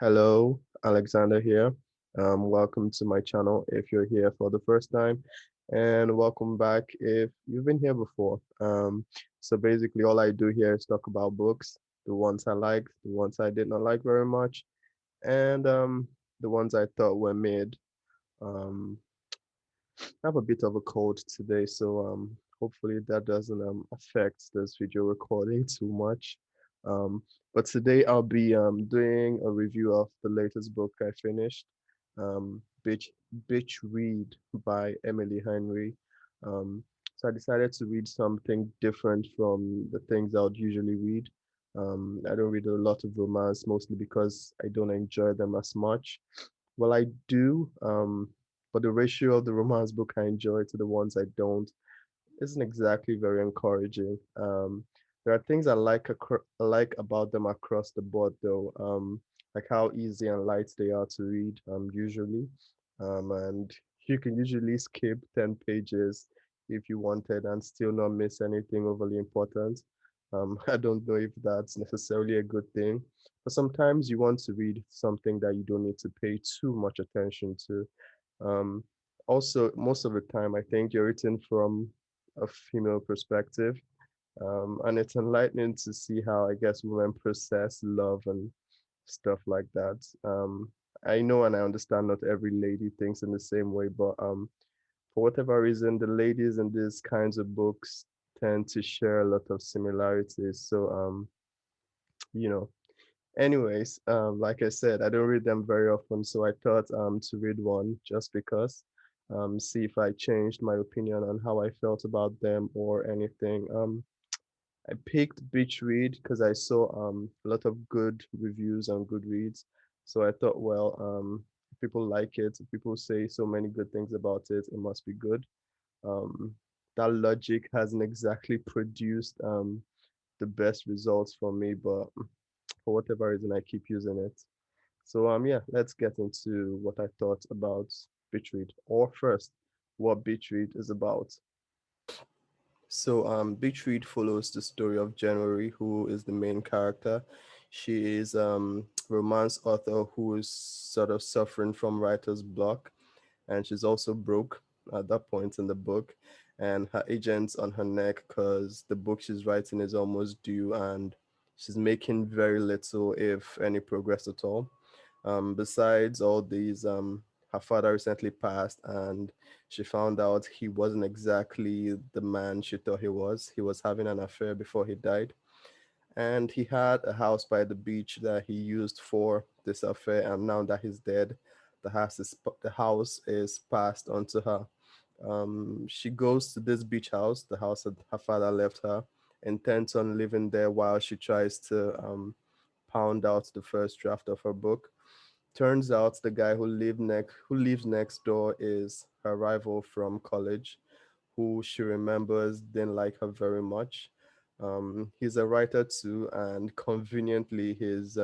Hello, Alexander here. Welcome to my channel if you're here for the first time, and welcome back if you've been here before. So basically, all I do here is talk about books, the ones I liked, the ones I did not like very much, and the ones I thought were mid. Um, I have a bit of a cold today, so hopefully that doesn't affect this video recording too much. Um, but today I'll be doing a review of the latest book I finished, um, Bitch Bitch Read by Emily Henry. Um, so I decided to read something different from the things I would usually read. I don't read a lot of romance, mostly because I don't enjoy them as much. Well, I do, but the ratio of the romance book I enjoy to the ones I don't isn't exactly very encouraging. There are things I like about them across the board, though, like how easy and light they are to read, usually, and you can usually skip 10 pages if you wanted and still not miss anything overly important. I don't know if that's necessarily a good thing, but sometimes you want to read something that you don't need to pay too much attention to. Um, Also, most of the time, I think you're written from a female perspective. And it's enlightening to see how, I guess, women process love and stuff like that. I know and I understand not every lady thinks in the same way, but for whatever reason, the ladies in these kinds of books tend to share a lot of similarities. So, you know, anyways, like I said, I don't read them very often, so I thought to read one just because, see if I changed my opinion on how I felt about them or anything. I picked Beach Read because I saw a lot of good reviews on Goodreads. So I thought, well, if people like it, if people say so many good things about it, it must be good. Um, that logic hasn't exactly produced the best results for me, but for whatever reason, I keep using it. So yeah, let's get into what I thought about Beach Read, or first, what Beach Read is about. So Beach Read follows the story of January, who is the main character. She is romance author who is sort of suffering from writer's block, and she's also broke at that point in the book, and her agent's on her neck because the book she's writing is almost due, and she's making very little, if any, progress at all. Besides all these, her father recently passed, and she found out he wasn't exactly the man she thought he was. He was having an affair before he died, and he had a house by the beach that he used for this affair. And now that he's dead, the house is passed on to her. She goes to this beach house, the house that her father left her, intends on living there while she tries to pound out the first draft of her book. Turns out the guy who lives next door is her rival from college, who she remembers didn't like her very much. He's a writer too, and conveniently he's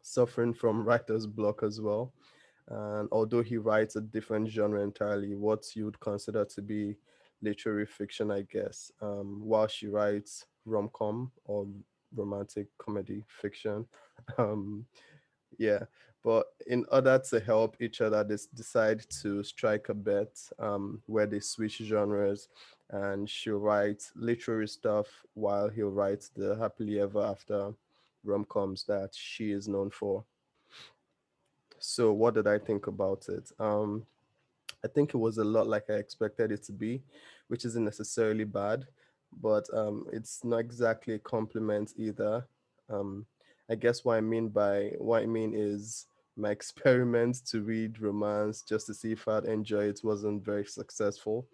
suffering from writer's block as well. And although he writes a different genre entirely, what you would consider to be literary fiction, I guess, while she writes rom-com or romantic comedy fiction. Um, yeah, but in order to help each other, they decide to strike a bet, where they switch genres, and she'll write literary stuff while he'll write the happily ever after rom-coms that she is known for. So what did I think about it? I think it was a lot like I expected it to be, which isn't necessarily bad, but it's not exactly a compliment either. Um, I guess what I mean is my experiment to read romance just to see if I'd enjoy it wasn't very successful.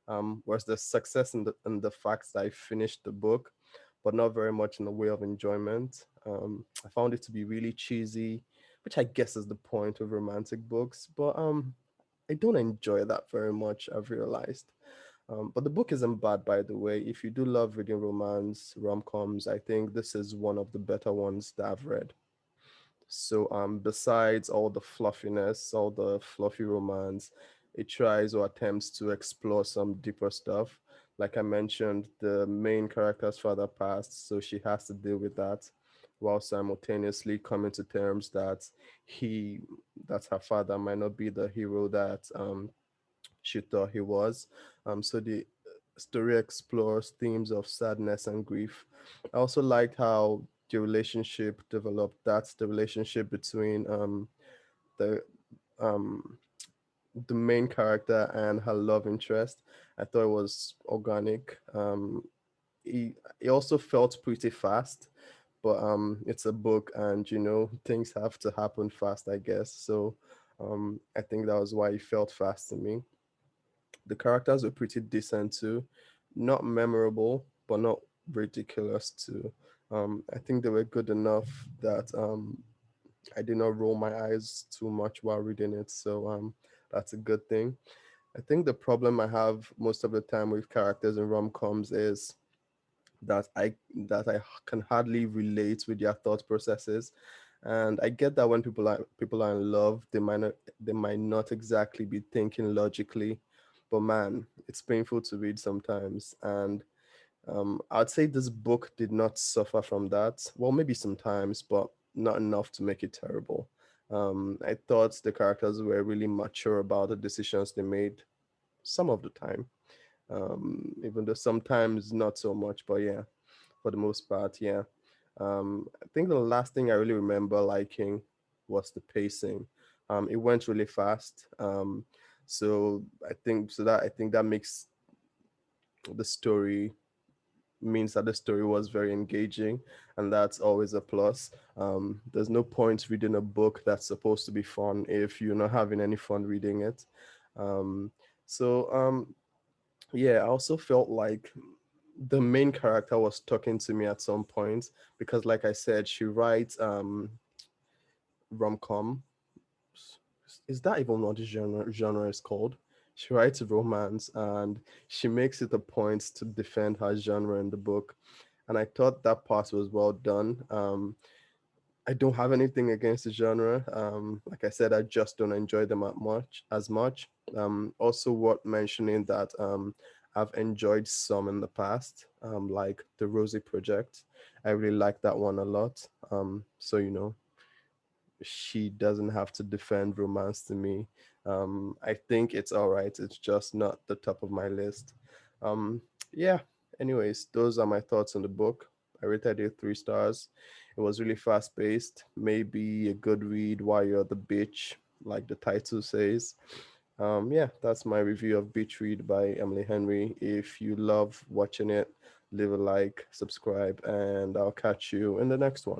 Was the success in the fact that I finished the book, but not very much in the way of enjoyment. I found it to be really cheesy, which I guess is the point of romantic books, but I don't enjoy that very much, I've realized. But the book isn't bad, by the way. If you do love reading romance, rom-coms, I think this is one of the better ones that I've read. So besides all the fluffiness, all the fluffy romance, it tries or attempts to explore some deeper stuff. Like I mentioned, the main character's father passed, so she has to deal with that. while simultaneously coming to terms that he that her father might not be the hero that she thought he was. So the story explores themes of sadness and grief. I also liked how the relationship developed. That's the relationship between the um the main character and her love interest. I thought it was organic. It also felt pretty fast, but it's a book, and things have to happen fast, I guess. So I think that was why it felt fast to me. The characters were pretty decent too, not memorable, but not ridiculous too. I think they were good enough that I did not roll my eyes too much while reading it. So that's a good thing. I think the problem I have most of the time with characters in rom-coms is that I can hardly relate with their thought processes. And I get that when people are in love, they might not exactly be thinking logically, but man, it's painful to read sometimes. And I'd say this book did not suffer from that. Well, maybe sometimes, but not enough to make it terrible. I thought the characters were really mature about the decisions they made some of the time, even though sometimes not so much. But yeah, for the most part, yeah. I think the last thing I really remember liking was the pacing. It went really fast. So I think that makes the story means that the story was very engaging, and that's always a plus. There's no point reading a book that's supposed to be fun if you're not having any fun reading it. Um, so yeah, I also felt like the main character was talking to me at some point because, like I said, she writes rom-com. Is that even what the genre is called? She writes romance, and she makes it a point to defend her genre in the book, and I thought that part was well done. I don't have anything against the genre. Like I said, I just don't enjoy them as much. Also worth mentioning that I've enjoyed some in the past, like the Rosie Project. I really like that one a lot. So she doesn't have to defend romance to me. I think it's all right. It's just not the top of my list. Um, yeah. Anyways, those are my thoughts on the book. I rated it 3 stars. It was really fast paced. Maybe a good read while you're at the beach, like the title says. Yeah, that's my review of Beach Read by Emily Henry. If you love watching it, leave a like, subscribe, and I'll catch you in the next one.